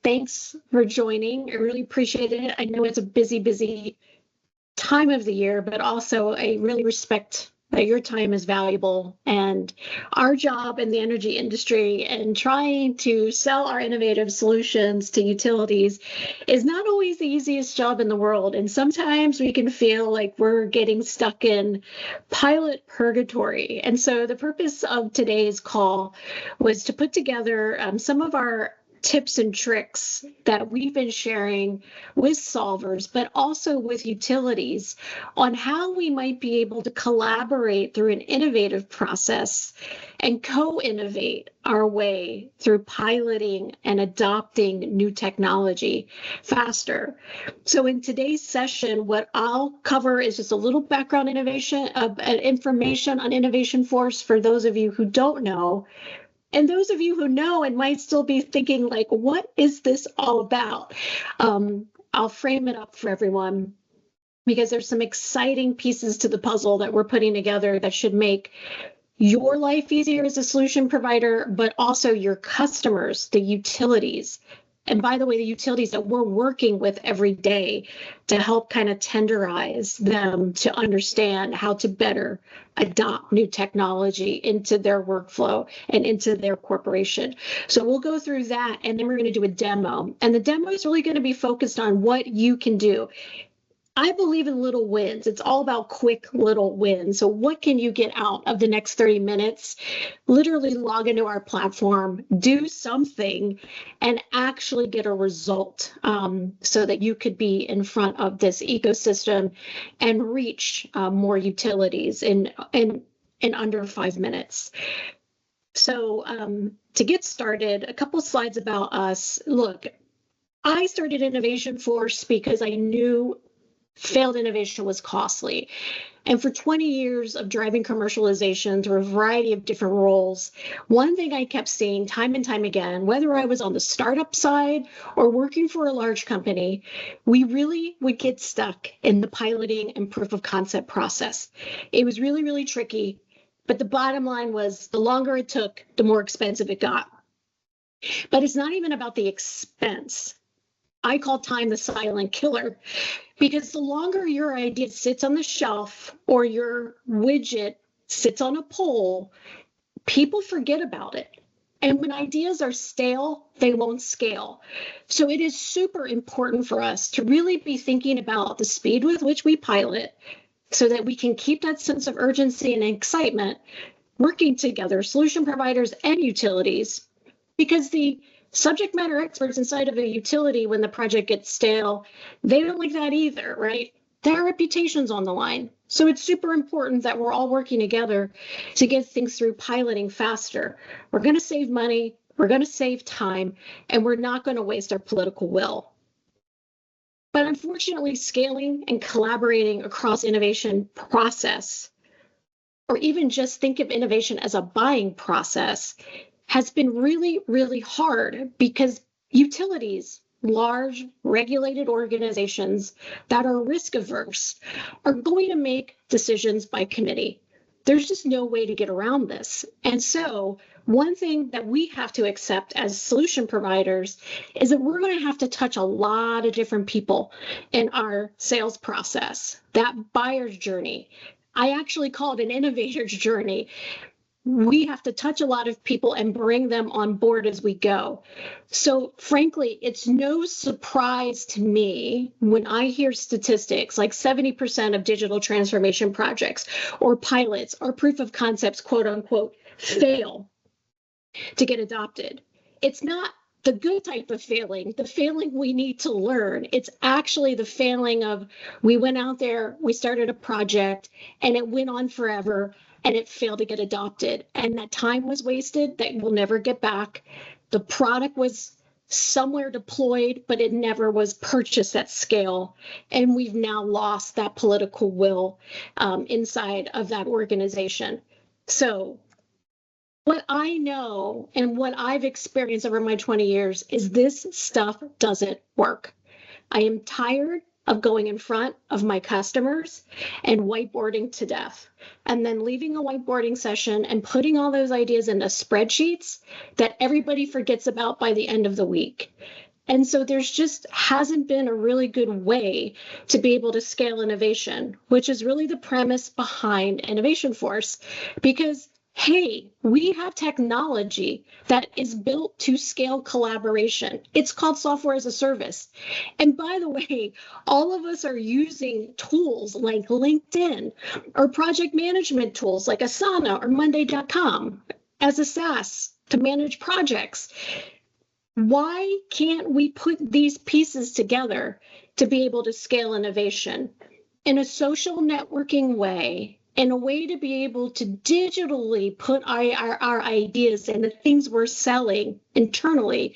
Thanks for joining. I really appreciate it. I know it's a busy time of the year, but also I really respect that your time is valuable. And our job in the energy industry and trying to sell our innovative solutions to utilities is not always the easiest job in the world. And sometimes we can feel like we're getting stuck in pilot purgatory. And so the purpose of today's call was to put together some of our tips and tricks that we've been sharing with solvers, but also with utilities on how we might be able to collaborate through an innovative process and co-innovate our way through piloting and adopting new technology faster. So in today's session, what I'll cover is just a little background information on InnovationForce for those of you who don't know. And those of you who know and might still be thinking, like, what is this all about? I'll frame it up for everyone because there's some exciting pieces to the puzzle that we're putting together that should make your life easier as a solution provider, but also your customers, the utilities. And by the way, the utilities that we're working with every day to help kind of tenderize them to understand how to better adopt new technology into their workflow and into their corporation. So we'll go through that, and then we're going to do a demo. And the demo is really going to be focused on what you can do. I believe in little wins. It's all about quick little wins. So what can you get out of the next 30 minutes? Literally log into our platform, do something, and actually get a result so that you could be in front of this ecosystem and reach more utilities in under 5 minutes. So to get started, a couple slides about us. Look, I started InnovationForce because I knew failed innovation was costly. And for 20 years of driving commercialization through a variety of different roles, one thing I kept seeing time and time again, whether I was on the startup side or working for a large company, we really would get stuck in the piloting and proof of concept process. It was really tricky, but the bottom line was the longer it took, the more expensive it got. But it's not even about the expense. I call time the silent killer, because the longer your idea sits on the shelf or your widget sits on a pole, people forget about it. And when ideas are stale, they won't scale. So it is super important for us to really be thinking about the speed with which we pilot so that we can keep that sense of urgency and excitement working together, solution providers and utilities, because the subject matter experts inside of a utility, when the project gets stale, they don't like that either, right? Their reputation's on the line. So it's super important that we're all working together to get things through piloting faster. We're going to save money, we're going to save time, and we're not going to waste our political will. But unfortunately, scaling and collaborating across innovation process, or even just think of innovation as a buying process, has been really hard because utilities, large regulated organizations that are risk averse, are going to make decisions by committee. There's just no way to get around this. And so one thing that we have to accept as solution providers is that we're going to have to touch a lot of different people in our sales process, that buyer's journey. I actually call it an innovator's journey. We have to touch a lot of people and bring them on board as we go. So frankly, it's no surprise to me when I hear statistics like 70% of digital transformation projects or pilots or proof of concepts, quote unquote, fail to get adopted. It's not the good type of failing, the failing we need to learn. It's actually the failing of we went out there, we started a project, and it went on forever, and it failed to get adopted. And that time was wasted that we'll never get back. The product was somewhere deployed, but it never was purchased at scale. And we've now lost that political will inside of that organization. So what I know and what I've experienced over my 20 years is this stuff doesn't work. I am tired of going in front of my customers and whiteboarding to death, and then leaving a whiteboarding session and putting all those ideas into spreadsheets that everybody forgets about by the end of the week. And so there's just hasn't been a really good way to be able to scale innovation, which is really the premise behind InnovationForce, because hey, we have technology that is built to scale collaboration. It's called software as a service. And by the way, all of us are using tools like LinkedIn or project management tools like Asana or Monday.com as a SaaS to manage projects. Why can't we put these pieces together to be able to scale innovation in a social networking way, in a way to be able to digitally put our ideas and the things we're selling internally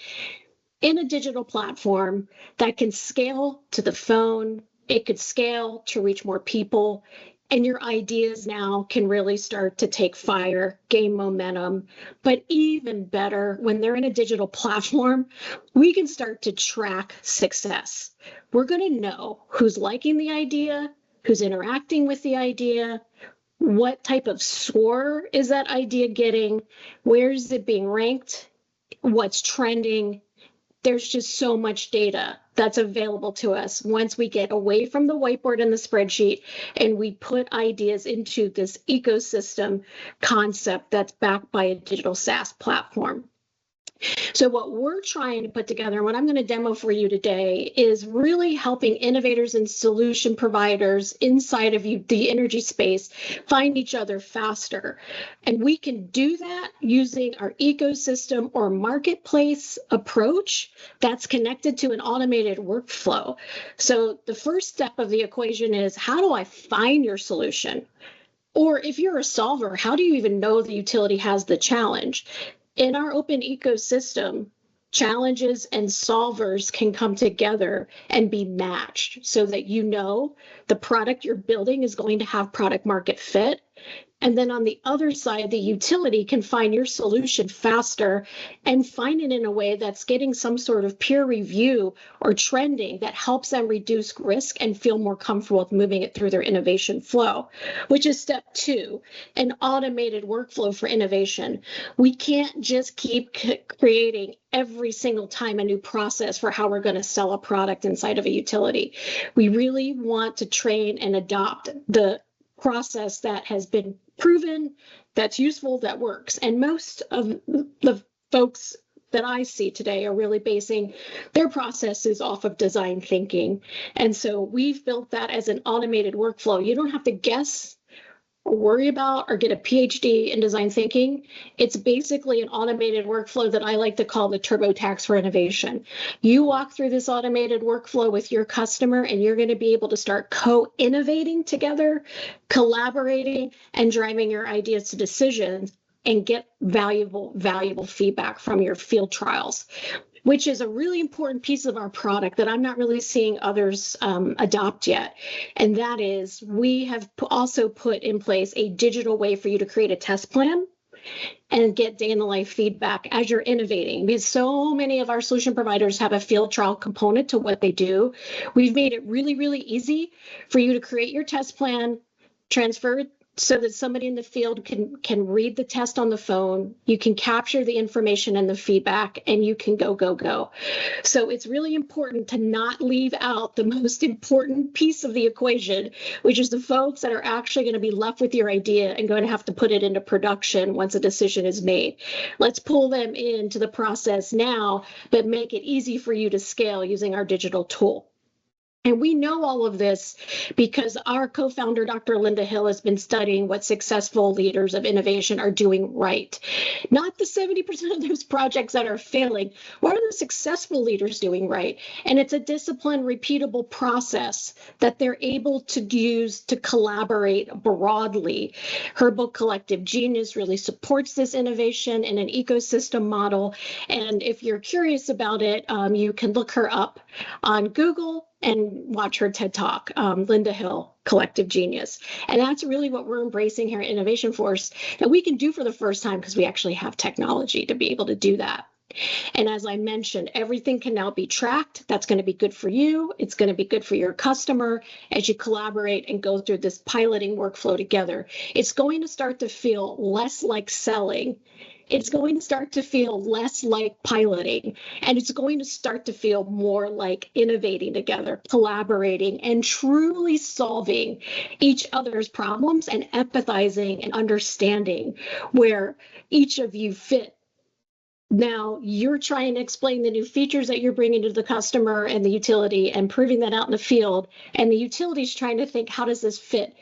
in a digital platform that can scale to the phone, it could scale to reach more people, and your ideas now can really start to take fire, gain momentum. But even better, when they're in a digital platform, we can start to track success. We're going to know who's liking the idea, who's interacting with the idea, what type of score is that idea getting, where is it being ranked, what's trending. There's just so much data that's available to us once we get away from the whiteboard and the spreadsheet and we put ideas into this ecosystem concept that's backed by a digital SaaS platform. So what we're trying to put together, and what I'm going to demo for you today, is really helping innovators and solution providers inside of the energy space find each other faster. And we can do that using our ecosystem or marketplace approach that's connected to an automated workflow. So the first step of the equation is, how do I find your solution? Or if you're a solver, how do you even know the utility has the challenge? In our open ecosystem, challenges and solvers can come together and be matched so that you know the product you're building is going to have product market fit. And then on the other side, the utility can find your solution faster and find it in a way that's getting some sort of peer review or trending that helps them reduce risk and feel more comfortable with moving it through their innovation flow, which is step 2, an automated workflow for innovation. We can't just keep creating every single time a new process for how we're going to sell a product inside of a utility. We really want to train and adopt the process that has been proven, that's useful, that works. And most of the folks that I see today are really basing their processes off of design thinking. And so we've built that as an automated workflow. You don't have to guess or worry about or get a PhD in design thinking. It's basically an automated workflow that I like to call the TurboTax for innovation. You walk through this automated workflow with your customer and you're going to be able to start co-innovating together, collaborating, and driving your ideas to decisions and get valuable feedback from your field trials, which is a really important piece of our product that I'm not really seeing others adopt yet. And that is, we have also put in place a digital way for you to create a test plan and get day in the life feedback as you're innovating, because so many of our solution providers have a field trial component to what they do. We've made it really, really easy for you to create your test plan, transfer it so that somebody in the field can read the test on the phone, you can capture the information and the feedback, and you can go. So it's really important to not leave out the most important piece of the equation, which is the folks that are actually going to be left with your idea and going to have to put it into production once a decision is made. Let's pull them into the process now, but make it easy for you to scale using our digital tool. And we know all of this because our co-founder, Dr. Linda Hill, has been studying what successful leaders of innovation are doing right. Not the 70% of those projects that are failing. What are the successful leaders doing right? And it's a disciplined, repeatable process that they're able to use to collaborate broadly. Her book, Collective Genius, really supports this innovation in an ecosystem model. And if you're curious about it, you can look her up on Google and watch her TED Talk, Linda Hill, Collective Genius. And that's really what we're embracing here at InnovationForce that we can do for the first time because we actually have technology to be able to do that. And as I mentioned, everything can now be tracked. That's going to be good for you. It's going to be good for your customer as you collaborate and go through this piloting workflow together. It's going to start to feel less like selling. It's going to start to feel less like piloting, and it's going to start to feel more like innovating together, collaborating, and truly solving each other's problems and empathizing and understanding where each of you fit. Now you're trying to explain the new features that you're bringing to the customer and the utility and proving that out in the field. And the utility's trying to think, how does this fit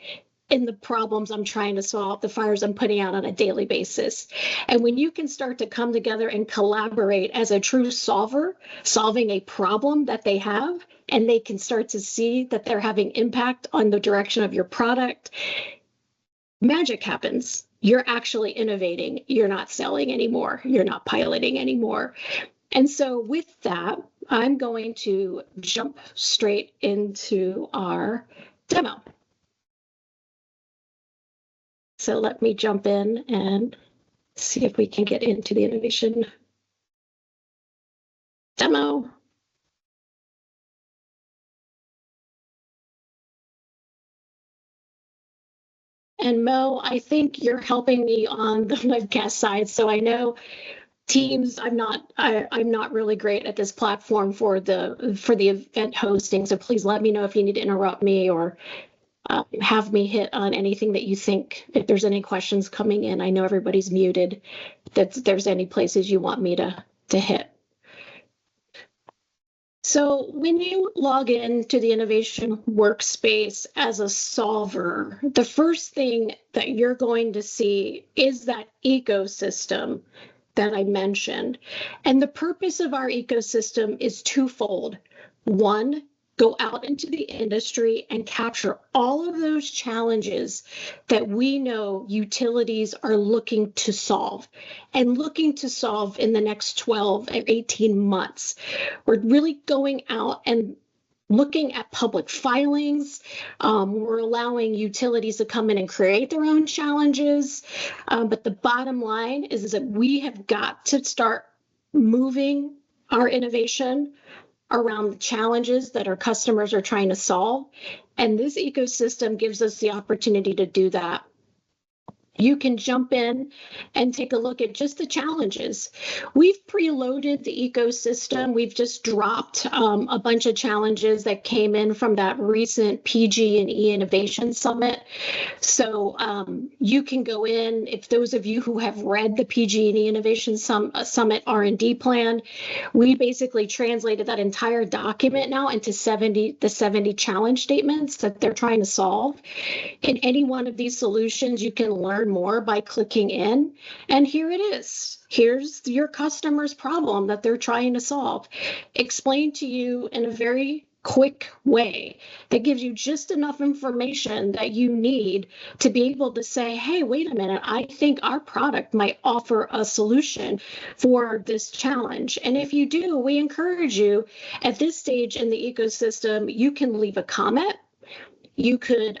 in the problems I'm trying to solve, the fires I'm putting out on a daily basis? And when you can start to come together and collaborate as a true solver, solving a problem that they have, and they can start to see that they're having impact on the direction of your product, magic happens. You're actually innovating. You're not selling anymore. You're not piloting anymore. And so with that, I'm going to jump straight into our demo. So let me jump in and see if we can get into the innovation demo. And Mo, I think you're helping me on the webcast side. So I know Teams, I'm not really great at this platform for the event hosting. So please let me know if you need to interrupt me or have me hit on anything that you think, if there's any questions coming in. I know everybody's muted, that there's any places you want me to hit. So when you log into the Innovation Workspace as a solver, the first thing that you're going to see is that ecosystem that I mentioned. And the purpose of our ecosystem is twofold. One, go out into the industry and capture all of those challenges that we know utilities are looking to solve and looking to solve in the next 12 or 18 months. We're really going out and looking at public filings. We're allowing utilities to come in and create their own challenges. But the bottom line is that we have got to start moving our innovation around the challenges that our customers are trying to solve. And this ecosystem gives us the opportunity to do that. You can jump in and take a look at just the challenges. We've preloaded the ecosystem. We've just dropped a bunch of challenges that came in from that recent PG&E Innovation Summit. So you can go in, if those of you who have read the PG&E Innovation Summit R&D plan, we basically translated that entire document now into the 70 challenge statements that they're trying to solve. In any one of these solutions, you can learn more by clicking in, and here it is. Here's your customer's problem that they're trying to solve, explained to you in a very quick way that gives you just enough information that you need to be able to say, hey, wait a minute, I think our product might offer a solution for this challenge. And if you do, we encourage you at this stage in the ecosystem, you can leave a comment. You could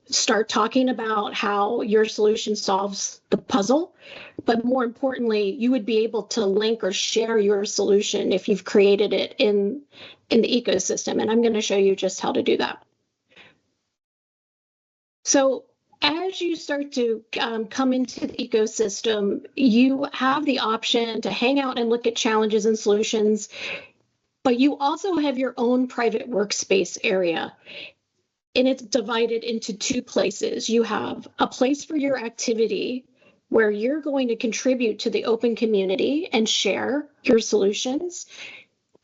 start talking about how your solution solves the puzzle, but more importantly, you would be able to link or share your solution if you've created it in the ecosystem. And I'm going to show you just how to do that. So as you start to come into the ecosystem, you have the option to hang out and look at challenges and solutions, but you also have your own private workspace area. And it's divided into two places. You have a place for your activity where you're going to contribute to the open community and share your solutions.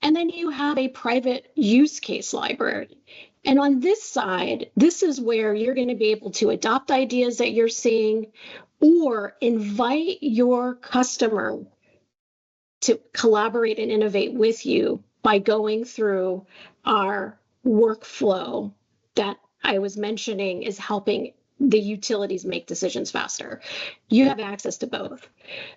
And then you have a private use case library. And on this side, this is where you're going to be able to adopt ideas that you're seeing or invite your customer to collaborate and innovate with you by going through our workflow that I was mentioning is helping the utilities make decisions faster. You have access to both.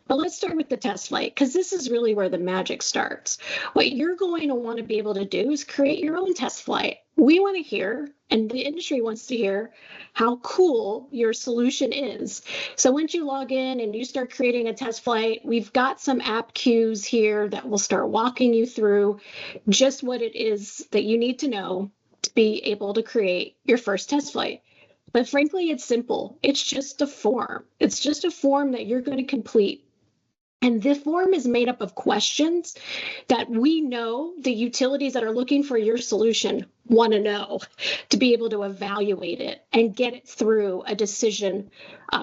But let's start with the test flight, because this is really where the magic starts. What you're going to want to be able to do is create your own test flight. We want to hear, and the industry wants to hear, how cool your solution is. So once you log in and you start creating a test flight, we've got some app cues here that will start walking you through just what it is that you need to know to be able to create your first test flight. But frankly, it's simple. It's just a form. It's just a form that you're going to complete. And the form is made up of questions that we know the utilities that are looking for your solution want to know to be able to evaluate it and get it through a decision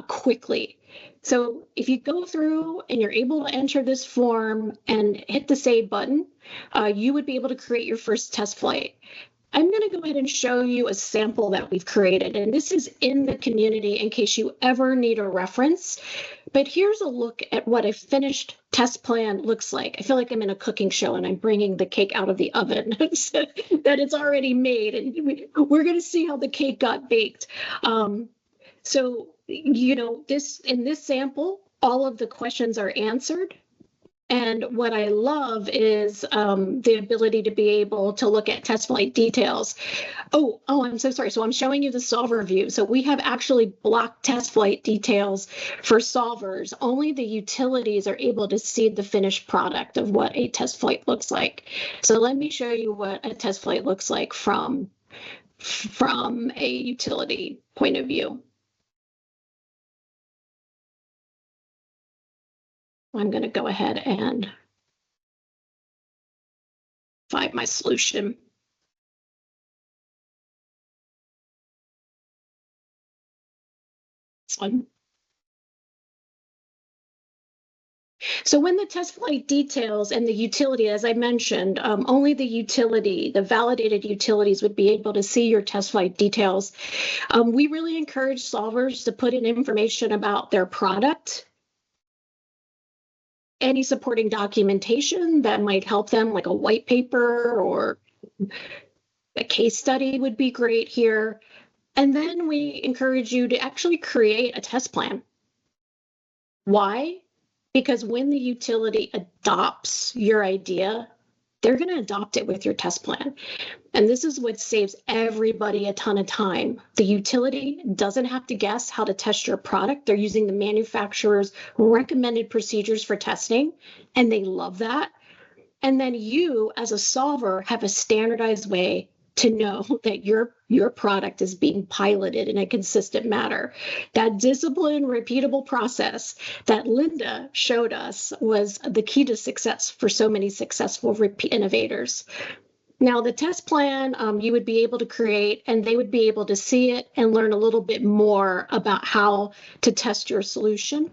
quickly. So if you go through and you're able to enter this form and hit the save button, you would be able to create your first test flight. I'm going to go ahead and show you a sample that we've created, and this is in the community in case you ever need a reference. But here's a look at what a finished test plan looks like. I feel like I'm in a cooking show and I'm bringing the cake out of the oven that it's already made, and we're going to see how the cake got baked. So, you know, in this sample, all of the questions are answered. And what I love is the ability to be able to look at test flight details. Oh, I'm so sorry. So I'm showing you the solver view. So we have actually blocked test flight details for solvers. Only the utilities are able to see the finished product of what a test flight looks like. So let me show you what a test flight looks like from a utility point of view. I'm going to go ahead and find my solution. This one. So when the test flight details and the utility, as I mentioned, only the validated utilities would be able to see your test flight details. We really encourage solvers to put in information about their product, any supporting documentation that might help them, like a white paper or a case study would be great here. And then we encourage you to actually create a test plan. Why? Because when the utility adopts your idea, they're going to adopt it with your test plan. And this is what saves everybody a ton of time. The utility doesn't have to guess how to test your product. They're using the manufacturer's recommended procedures for testing, and they love that. And then you, as a solver, have a standardized way to know that your product is being piloted in a consistent manner. That disciplined, repeatable process that Linda showed us was the key to success for so many successful innovators. Now, the test plan you would be able to create, and they would be able to see it and learn a little bit more about how to test your solution.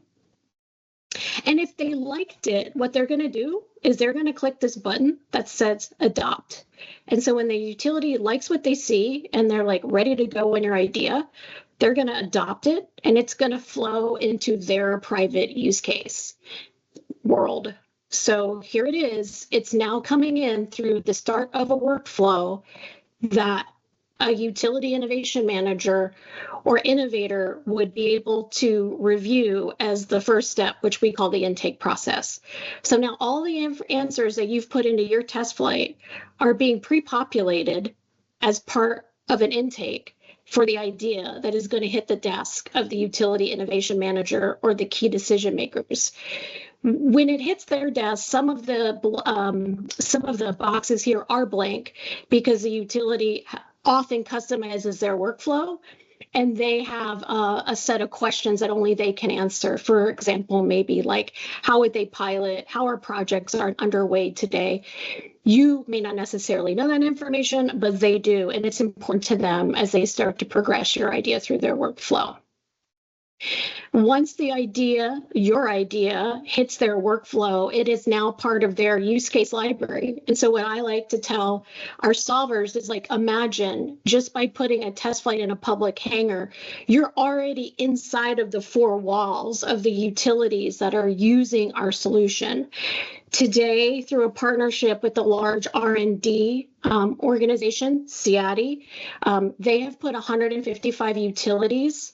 And if they liked it, what they're going to do is they're going to click this button that says adopt. And so when the utility likes what they see and they're like ready to go in your idea, they're going to adopt it, and it's going to flow into their private use case world. So here it is. It's now coming in through the start of a workflow that a utility innovation manager or innovator would be able to review as the first step, which we call the intake process. So now all the answers that you've put into your test flight are being pre-populated as part of an intake for the idea that is going to hit the desk of the utility innovation manager or the key decision makers. When it hits their desk, some of the boxes here are blank because the utility often customizes their workflow, and they have a set of questions that only they can answer. For example, maybe like, how would they pilot? How are projects are underway today? You may not necessarily know that information, but they do, and it's important to them as they start to progress your idea through their workflow. Once your idea hits their workflow, it is now part of their use case library. And so what I like to tell our solvers is, like, imagine just by putting a test flight in a public hangar, you're already inside of the four walls of the utilities that are using our solution. Today, through a partnership with the large R&D organization, CIADI, they have put 155 utilities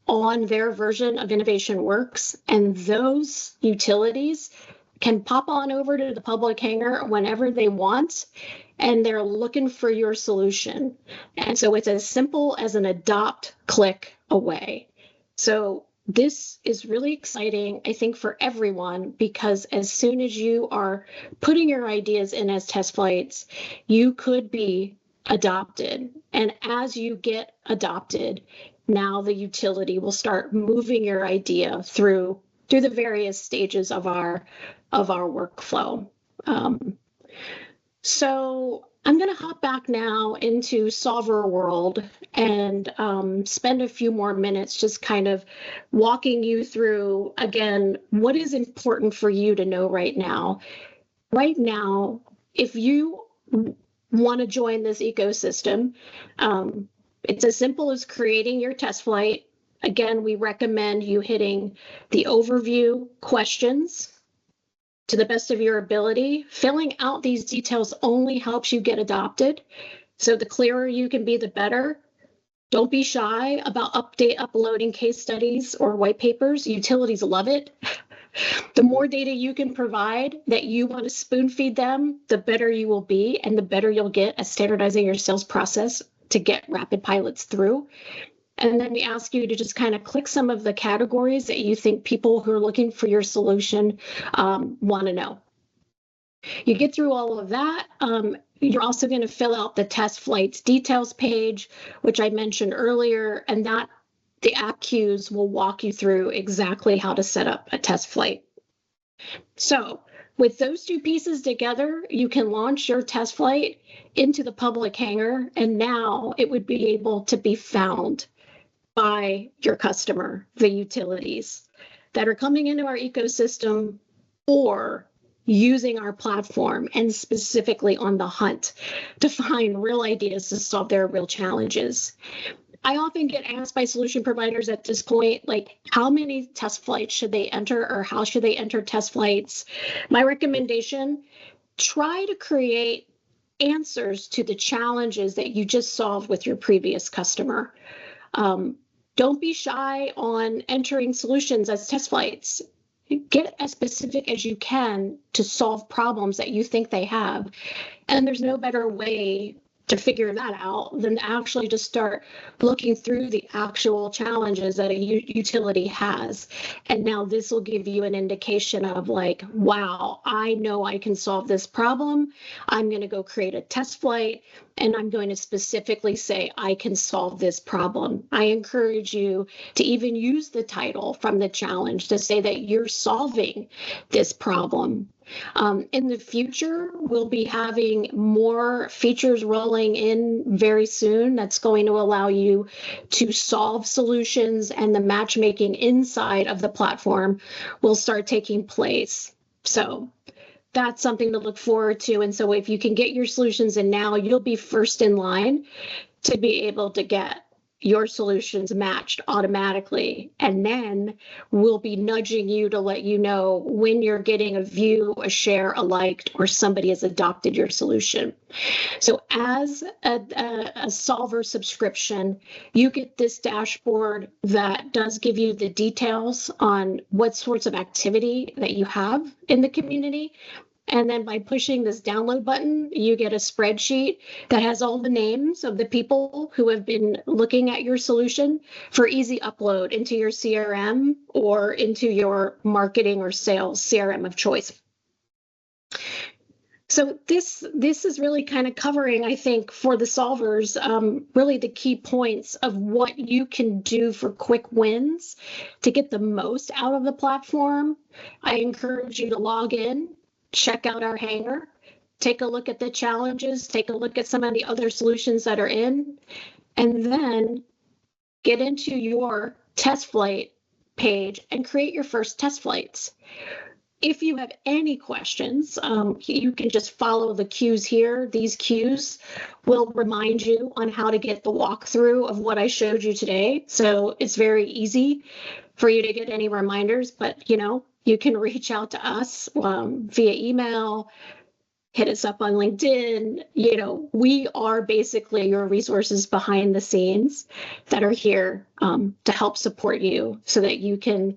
on their version of InnovationWorks, and those utilities can pop on over to the public hangar whenever they want, and they're looking for your solution. And so it's as simple as an adopt click away. So this is really exciting, I think, for everyone, because as soon as you are putting your ideas in as test flights, you could be adopted. And as you get adopted, now the utility will start moving your idea through the various stages of our workflow. So I'm going to hop back now into Solver World and spend a few more minutes just kind of walking you through, again, what is important for you to know right now. Right now, if you want to join this ecosystem, it's as simple as creating your test flight. Again, we recommend you hitting the overview questions to the best of your ability. Filling out these details only helps you get adopted. So the clearer you can be, the better. Don't be shy about uploading case studies or white papers. Utilities love it. The more data you can provide that you want to spoon feed them, the better you will be, and the better you'll get at standardizing your sales process to get rapid pilots through. And then we ask you to just kind of click some of the categories that you think people who are looking for your solution want to know. You get through all of that. You're also going to fill out the test flights details page, which I mentioned earlier, and that the app cues will walk you through exactly how to set up a test flight. So with those two pieces together, you can launch your test flight into the public hangar, and now it would be able to be found by your customer, the utilities that are coming into our ecosystem or using our platform, and specifically on the hunt to find real ideas to solve their real challenges. I often get asked by solution providers at this point, like, how many test flights should they enter, or how should they enter test flights? My recommendation, try to create answers to the challenges that you just solved with your previous customer. Don't be shy on entering solutions as test flights. Get as specific as you can to solve problems that you think they have. And there's no better way to figure that out than to actually just start looking through the actual challenges that a utility has. And now this will give you an indication of like, wow, I know I can solve this problem. I'm going to go create a test flight, and I'm going to specifically say I can solve this problem. I encourage you to even use the title from the challenge to say that you're solving this problem. In the future, we'll be having more features rolling in very soon that's going to allow you to solve solutions, and the matchmaking inside of the platform will start taking place. So that's something to look forward to. And so if you can get your solutions in now, you'll be first in line to be able to get your solutions matched automatically. And then we'll be nudging you to let you know when you're getting a view, a share, a liked, or somebody has adopted your solution. So as a Solver subscription, you get this dashboard that does give you the details on what sorts of activity that you have in the community. And then by pushing this download button, you get a spreadsheet that has all the names of the people who have been looking at your solution for easy upload into your CRM or into your marketing or sales CRM of choice. So this is really kind of covering, I think, for the solvers, really the key points of what you can do for quick wins to get the most out of the platform. I encourage you to log in, check out our hangar, take a look at the challenges, take a look at some of the other solutions that are in, and then get into your test flight page and create your first test flights. If you have any questions, you can just follow the cues here. These cues will remind you on how to get the walkthrough of what I showed you today. So it's very easy for you to get any reminders, but you can reach out to us via email, hit us up on LinkedIn. We are basically your resources behind the scenes that are here to help support you so that you can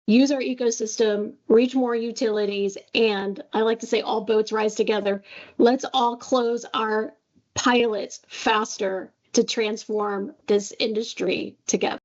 use our ecosystem, reach more utilities, and I like to say all boats rise together. Let's all close our pilots faster to transform this industry together.